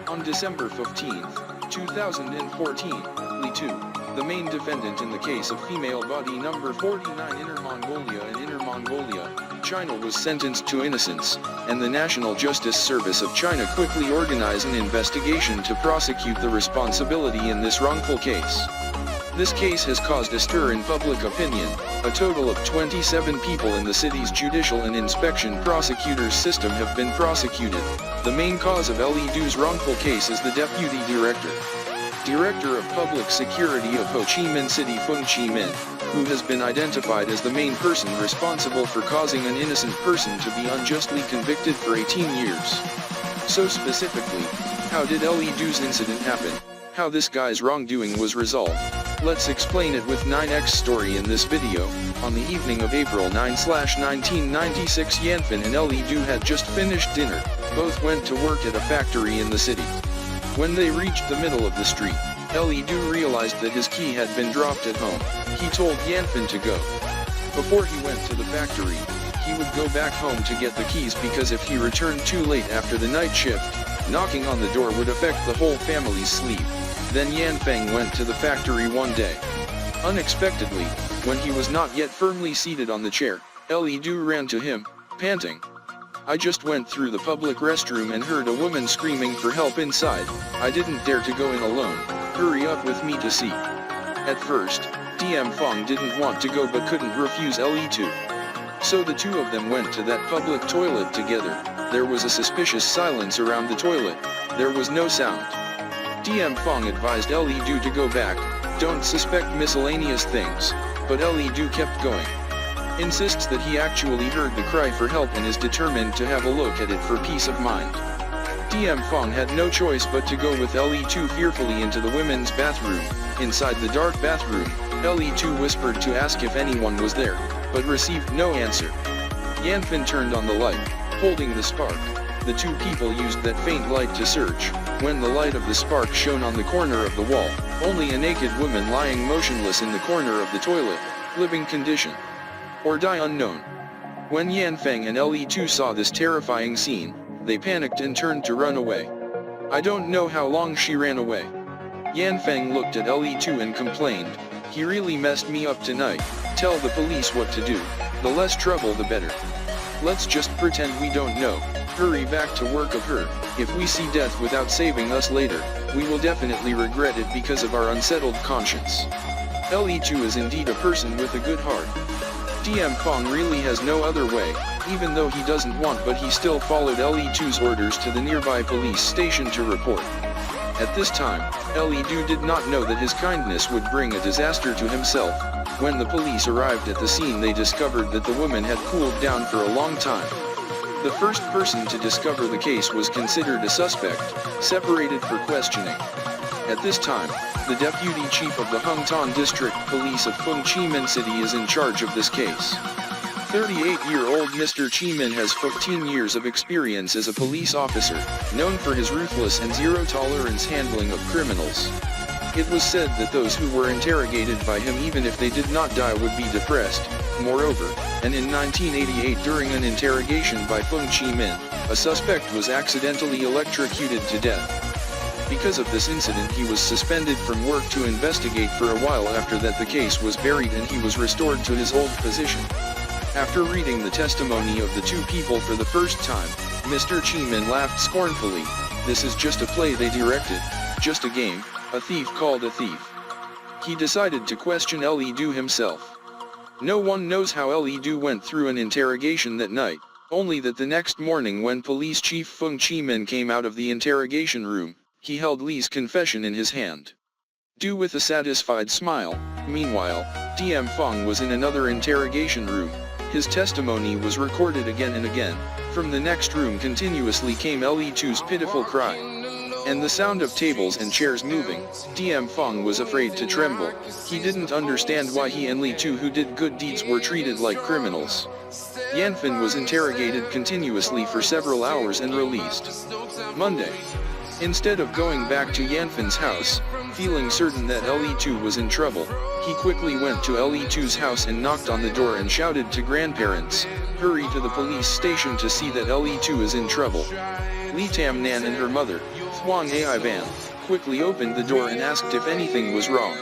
On December 15, 2014, Le Do, the main defendant in the case of female body number 49 Inner Mongolia and Inner Mongolia, China, was sentenced to innocence, and the National Justice Service of China quickly organized an investigation to prosecute the responsibility in this wrongful case. This case has caused a stir in public opinion. A total of 27 people in the city's judicial and inspection prosecutors system have been prosecuted. The main cause of Le Do's wrongful case is the Deputy Director of Public Security of Ho Chi Minh City Phung, who has been identified as the main person responsible for causing an innocent person to be unjustly convicted for 18 years. So specifically, how did Le Do's incident happen? How this guy's wrongdoing was resolved? Let's explain it with 9x story in this video. On the evening of April 9/1996, Yanfeng and Le Do had just finished dinner. Both went to work at a factory in the city. When they reached the middle of the street, Le Do realized that his key had been dropped at home. He told Yanfeng to go. Before he went to the factory, he would go back home to get the keys because if he returned too late after the night shift, knocking on the door would affect the whole family's sleep. Then Yan Feng went to the factory one day. Unexpectedly, when he was not yet firmly seated on the chair, Le Do ran to him, panting. "I just went through the public restroom and heard a woman screaming for help inside. I didn't dare to go in alone. Hurry up with me to see." At first, Diem Phong didn't want to go but couldn't refuse Le Do. So the two of them went to that public toilet together. There was a suspicious silence around the toilet. There was no sound. Diem Phong advised Le Do to go back, don't suspect miscellaneous things, but Le Do kept going. Insists that he actually heard the cry for help and is determined to have a look at it for peace of mind. Diem Phong had no choice but to go with Le Do fearfully into the women's bathroom. Inside the dark bathroom, Le Do whispered to ask if anyone was there, but received no answer. Yanfeng turned on the light, holding the spark. The two people used that faint light to search. When the light of the spark shone on the corner of the wall, only a naked woman lying motionless in the corner of the toilet, living condition, or die unknown. When Yanfeng and Le Do saw this terrifying scene, they panicked and turned to run away. I don't know how long she ran away. Yanfeng looked at Le Do and complained, "He really messed me up tonight. Tell the police what to do. The less trouble the better. Let's just pretend we don't know. Hurry back to work of her. If we see death without saving us later, we will definitely regret it because of our unsettled conscience." Le Do is indeed a person with a good heart. Diem Phong really has no other way, even though he doesn't want, but he still followed Le Do's orders to the nearby police station to report. At this time, Le Do did not know that his kindness would bring a disaster to himself. When the police arrived at the scene, they discovered that the woman had cooled down for a long time. The first person to discover the case was considered a suspect, separated for questioning. At this time, the Deputy Chief of the Hungtan District Police of Phung Chi Minh City is in charge of this case. 38-year-old Mr. Chi Minh has 15 years of experience as a police officer, known for his ruthless and zero-tolerance handling of criminals. It was said that those who were interrogated by him, even if they did not die, would be depressed. Moreover, and in 1988 during an interrogation by Phung Chi Minh, a suspect was accidentally electrocuted to death. Because of this incident, he was suspended from work to investigate for a while. After that, the case was buried and he was restored to his old position. After reading the testimony of the two people for the first time, Mr. Chi Minh laughed scornfully. "This is just a play they directed, just a game, a thief called a thief." He decided to question Le Do himself. No one knows how Le Do went through an interrogation that night, only that the next morning when Police Chief Phung Chi Minh came out of the interrogation room, he held Lee's confession in his hand. Do with a satisfied smile. Meanwhile, Diem Phong was in another interrogation room. His testimony was recorded again and again. From the next room continuously came Le Do's pitiful cry, and the sound of tables and chairs moving. Diem Phong was afraid to tremble. He didn't understand why he and Le Do, who did good deeds, were treated like criminals. Yanfeng was interrogated continuously for several hours and released. Monday. Instead of going back to Yanfeng's house, feeling certain that Le Do was in trouble, he quickly went to Le Do's house and knocked on the door and shouted to grandparents, "Hurry to the police station to see that Le Do is in trouble." Li Tam Nan and her mother, Huang Ai Van quickly opened the door and asked if anything was wrong.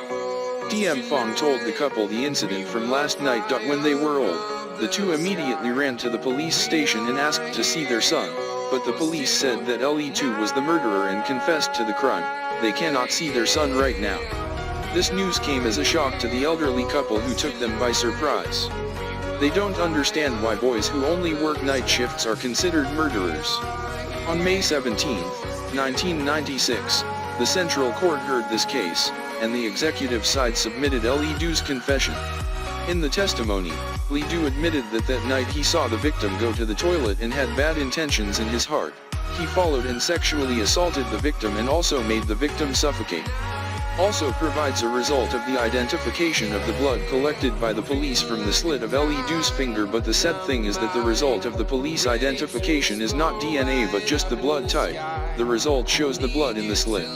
Diem Phong told the couple the incident from last night. When they were old, the two immediately ran to the police station and asked to see their son, but the police said that Le2 was the murderer and confessed to the crime. They cannot see their son right now. This news came as a shock to the elderly couple who took them by surprise. They don't understand why boys who only work night shifts are considered murderers. On May 17, 1996, the Central Court heard this case, and the executive side submitted Le2's confession. In the testimony, Le2 admitted that that night he saw the victim go to the toilet and had bad intentions in his heart. He followed and sexually assaulted the victim and also made the victim suffocate. Also provides a result of the identification of the blood collected by the police from the slit of Le2's finger, but the sad thing is that the result of the police identification is not DNA but just the blood type. The result shows the blood in the slit.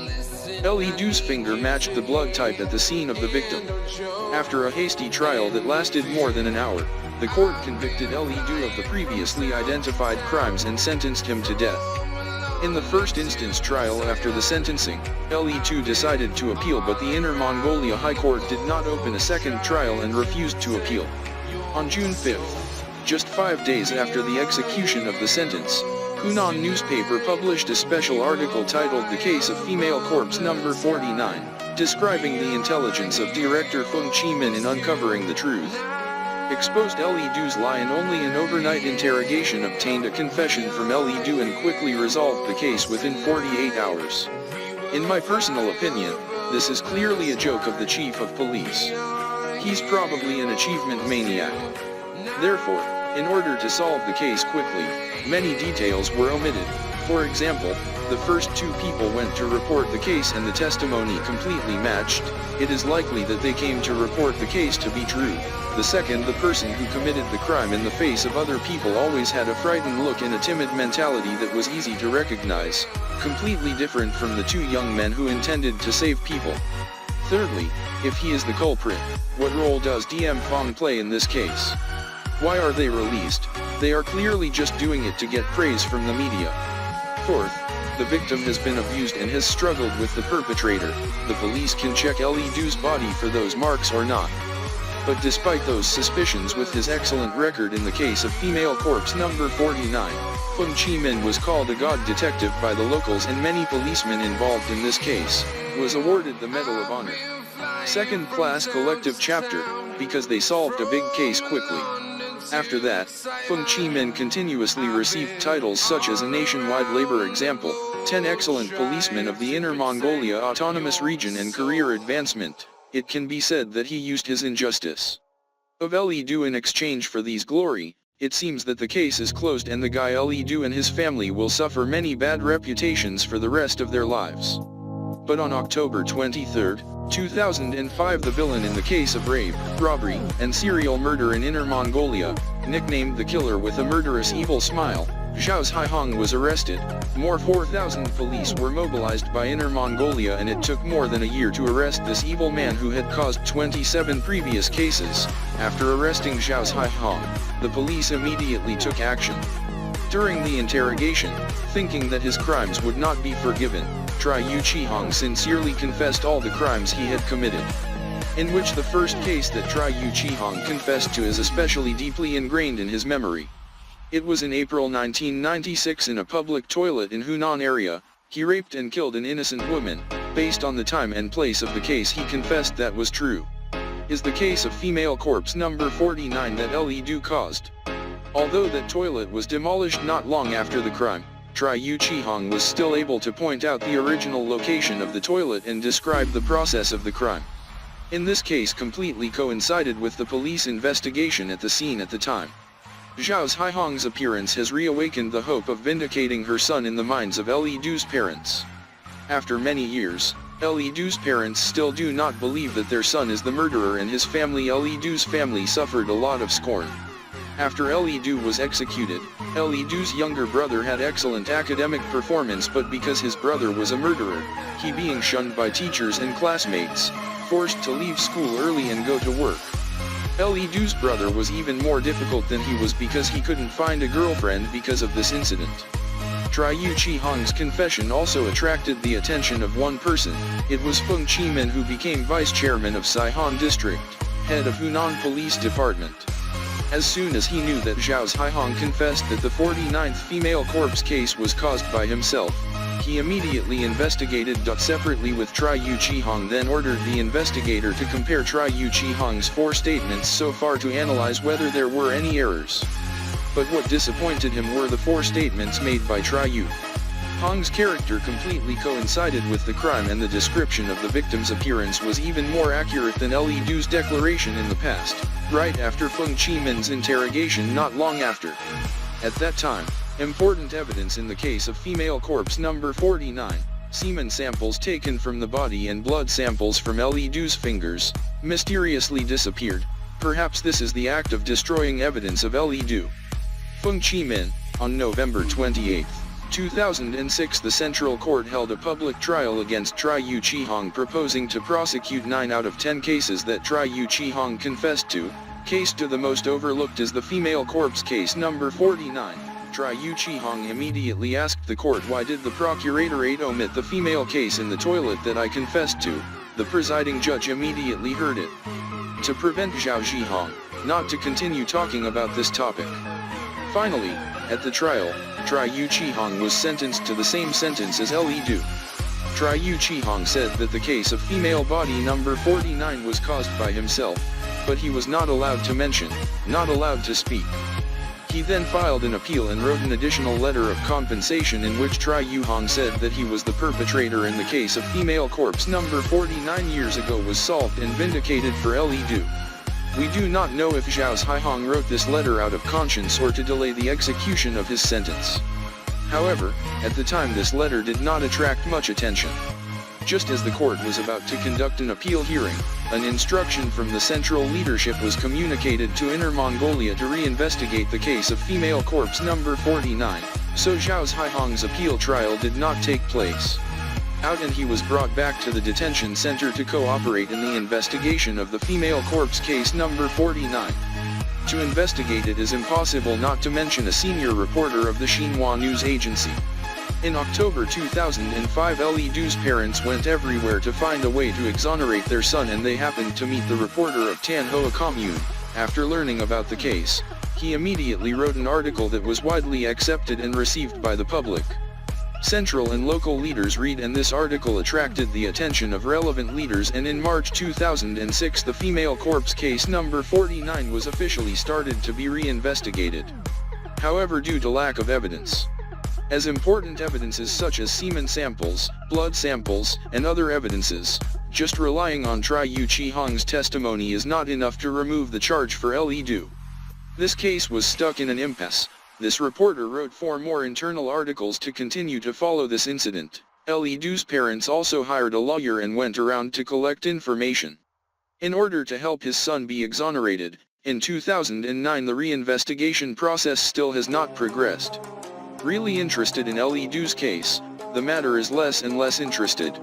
Le2's finger matched the blood type at the scene of the victim. After a hasty trial that lasted more than an hour, the court convicted Le2 of the previously identified crimes and sentenced him to death. In the first instance trial after the sentencing, Le2 decided to appeal, but the Inner Mongolia High Court did not open a second trial and refused to appeal. On June 5, just 5 days after the execution of the sentence, Hunan newspaper published a special article titled "The Case of Female Corpse Number 49, describing the intelligence of director Phung Minh in uncovering the truth. Exposed Le2's lie, and only an overnight interrogation obtained a confession from Le2 and quickly resolved the case within 48 hours. In my personal opinion, this is clearly a joke of the chief of police. He's probably an achievement maniac. Therefore, in order to solve the case quickly, many details were omitted. For example, the first two people went to report the case and the testimony completely matched. It is likely that they came to report the case to be true. The second, the person who committed the crime in the face of other people, always had a frightened look and a timid mentality that was easy to recognize, completely different from the two young men who intended to save people. Thirdly, if he is the culprit, what role does Diem Phong play in this case? Why are they released? They are clearly just doing it to get praise from the media. Fourth, the victim has been abused and has struggled with the perpetrator. The police can check Le2's body for those marks or not. But despite those suspicions, with his excellent record in the case of female corpse number 49, Phung Minh was called a god detective by the locals, and many policemen involved in this case was awarded the Medal of Honor. Second-class collective chapter, because they solved a big case quickly. After that, Phung Minh continuously received titles such as a nationwide labor example, 10 excellent policemen of the Inner Mongolia Autonomous Region, and career advancement. It can be said that he used his injustice of Le2 in exchange for these glory. It seems that the case is closed, and the guy Le2 and his family will suffer many bad reputations for the rest of their lives. But on October 23, 2005, the villain in the case of rape, robbery, and serial murder in Inner Mongolia, nicknamed the Killer with a Murderous Evil Smile, Zhao Haihong, was arrested. More 4,000 police were mobilized by Inner Mongolia, and it took more than a year to arrest this evil man who had caused 27 previous cases. After arresting Zhao Haihong, the police immediately took action. During the interrogation, thinking that his crimes would not be forgiven, Yu Chihong sincerely confessed all the crimes he had committed. In which the first case that Yu Chihong confessed to is especially deeply ingrained in his memory. It was in April 1996 in a public toilet in Hunan area. He raped and killed an innocent woman. Based on the time and place of the case, he confessed that was true. Is the case of female corpse number 49 that Le2 caused. Although that toilet was demolished not long after the crime, Yu Chihong was still able to point out the original location of the toilet and describe the process of the crime. In this case completely coincided with the police investigation at the scene at the time. Zhao Haihong's appearance has reawakened the hope of vindicating her son in the minds of Le2's parents. After many years, Le2's parents still do not believe that their son is the murderer, and his family, Le2's family, suffered a lot of scorn. After Le2 was executed, Le2's younger brother had excellent academic performance, but because his brother was a murderer, he being shunned by teachers and classmates, forced to leave school early and go to work. Le2's brother was even more difficult than he was because he couldn't find a girlfriend because of this incident. Triyu Chi-hong's confession also attracted the attention of one person. It was Phung Chi-min, who became vice chairman of Saihan District, head of Hunan Police Department. As soon as he knew that Zhao Haihong confessed that the 49th female corpse case was caused by himself, he immediately investigated. Separately with Triyu Chi-hong, then ordered the investigator to compare Triyu Chi-hong's 4 statements so far to analyze whether there were any errors. But what disappointed him were the 4 statements made by Triyu. Hong's character completely coincided with the crime, and the description of the victim's appearance was even more accurate than Le Do's declaration in the past, right after Phung Chi-min's interrogation not long after. At that time, important evidence in the case of female corpse number 49, semen samples taken from the body and blood samples from Le Do's fingers, mysteriously disappeared. Perhaps this is the act of destroying evidence of Le Do. Phung Chi-min. On November 28, 2006, the Central Court held a public trial against Triyu Chi-hong, proposing to prosecute 9 out of 10 cases that Triyu Chi-hong confessed to. Case 2, the most overlooked, is the female corpse case number 49. Triyu Chi-hong immediately asked the court, "Why did the procuratorate omit the female case in the toilet that I confessed to?" The presiding judge immediately heard it. To prevent Zhao Zhihong not to continue talking about this topic. Finally, at the trial, Triyu Chi-hong was sentenced to the same sentence as Le Do. Triyu Chi-hong said that the case of female body number 49 was caused by himself, but he was not allowed to mention, not allowed to speak. He then filed an appeal and wrote an additional letter of compensation in which Triyu Hong said that he was the perpetrator in the case of female corpse number 49 years ago was solved and vindicated for Le Do. We do not know if Zhao Haihong wrote this letter out of conscience or to delay the execution of his sentence. However, at the time this letter did not attract much attention. Just as the court was about to conduct an appeal hearing, an instruction from the central leadership was communicated to Inner Mongolia to reinvestigate the case of female corpse number 49, so Zhao Haihong's appeal trial did not take place. Out, and he was brought back to the detention center to cooperate in the investigation of the female corpse case number 49. To investigate it is impossible not to mention a senior reporter of the Xinhua news agency. In October 2005, Le Do's parents went everywhere to find a way to exonerate their son, and they happened to meet the reporter of Tanhua Commune. After learning about the case, he immediately wrote an article that was widely accepted and received by the public. Central and local leaders read, and this article attracted the attention of relevant leaders, and in March 2006 the female corpse case number 49 was officially started to be reinvestigated. However, due to lack of evidence, as important evidences such as semen samples, blood samples, and other evidences, just relying on Triyu Chi-hong's testimony is not enough to remove the charge for Le Do. This case was stuck in an impasse. This reporter wrote 4 more internal articles to continue to follow this incident. Le Do's parents also hired a lawyer and went around to collect information in order to help his son be exonerated. In 2009, the reinvestigation process still has not progressed. Really interested in Le Do's case, the matter is less and less interested.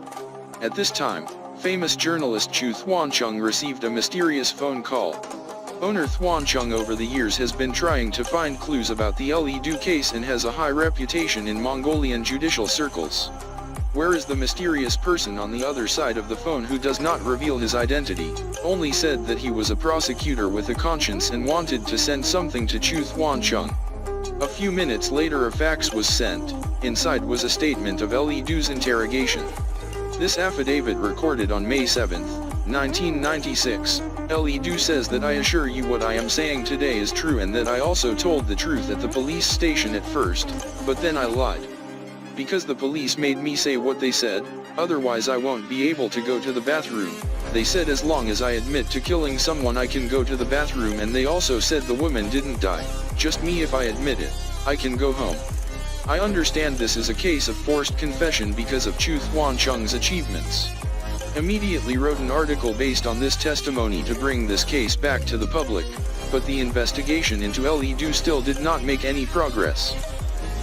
At this time, famous journalist Chu Thuancheng received a mysterious phone call. Owner Thuancheng over the years has been trying to find clues about the Le Do case and has a high reputation in Mongolian judicial circles. Where is the mysterious person on the other side of the phone who does not reveal his identity, only said that he was a prosecutor with a conscience and wanted to send something to Chu Thuancheng? A few minutes later a fax was sent. Inside was a statement of Le Do's interrogation. This affidavit, recorded on May 7, 1996, Le Do says that, "I assure you what I am saying today is true, and that I also told the truth at the police station at first, but then I lied. Because the police made me say what they said, otherwise I won't be able to go to the bathroom. They said as long as I admit to killing someone I can go to the bathroom, and they also said the woman didn't die, just me. If I admit it, I can go home. I understand this is a case of forced confession because of Chu Thuancheng's achievements." Immediately wrote an article based on this testimony to bring this case back to the public, but the investigation into Le Do still did not make any progress.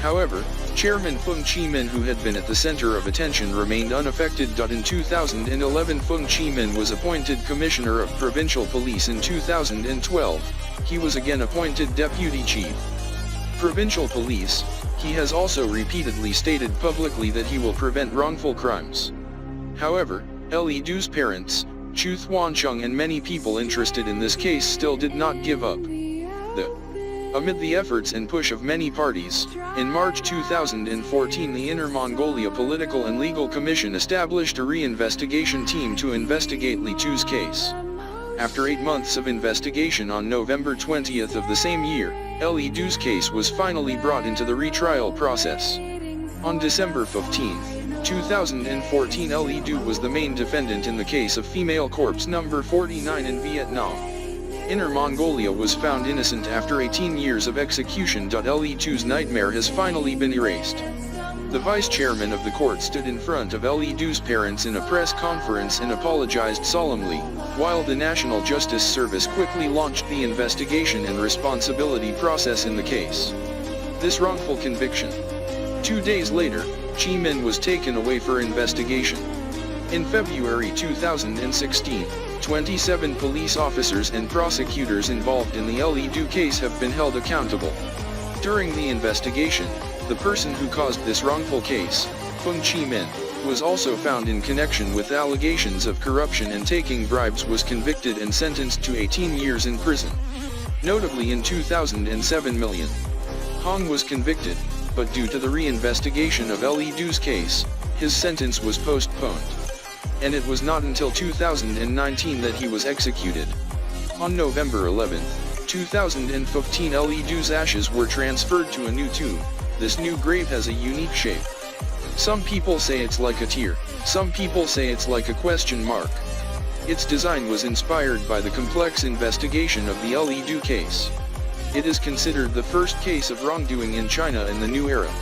However, Chairman Phung Chi-min, who had been at the center of attention, remained unaffected. In 2011, Phung Chi-min was appointed Commissioner of Provincial Police. In 2012, he was again appointed Deputy Chief Provincial Police. He has also repeatedly stated publicly that he will prevent wrongful crimes. However, Le Do's parents, Chu Thuancheng and many people interested in this case still did not give up. Amid the efforts and push of many parties, in March 2014 the Inner Mongolia Political and Legal Commission established a re-investigation team to investigate Le Do's case. After 8 months of investigation on November 20th of the same year, Le Do's case was finally brought into the retrial process. On December 15, 2014 Le Do was the main defendant in the case of female corpse number 49 in Vietnam. Inner Mongolia was found innocent after 18 years of execution. Le Do's nightmare has finally been erased. The vice chairman of the court stood in front of Le Do's parents in a press conference and apologized solemnly, while the National Justice Service quickly launched the investigation and responsibility process in the case. This wrongful conviction. 2 days later, Minh was taken away for investigation. In February 2016, 27 police officers and prosecutors involved in the Le Do case have been held accountable. During the investigation, the person who caused this wrongful case, Phung Minh, was also found in connection with allegations of corruption and taking bribes, was convicted and sentenced to 18 years in prison. Notably in 2007 Minh Hong was convicted, but due to the re-investigation of Le Do's case, his sentence was postponed. And it was not until 2019 that he was executed. On November 11, 2015 Le Do's ashes were transferred to a new tomb. This new grave has a unique shape. Some people say it's like a tear, some people say it's like a question mark. Its design was inspired by the complex investigation of the Le Do case. It is considered the first case of wrongdoing in China in the new era.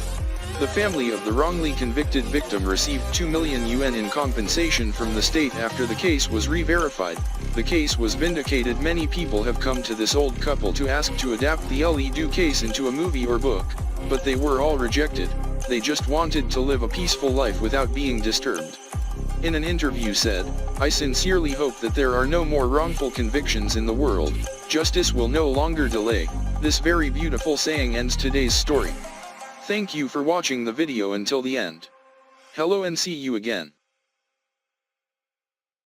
The family of the wrongly convicted victim received 2 million yuan in compensation from the state after the case was re-verified. The case was vindicated. Many people have come to this old couple to ask to adapt the Le Do case into a movie or book, but they were all rejected. They just wanted to live a peaceful life without being disturbed. In an interview said, "I sincerely hope that there are no more wrongful convictions in the world. Justice will no longer delay." This very beautiful saying ends today's story. Thank you for watching the video until the end. Hello and see you again.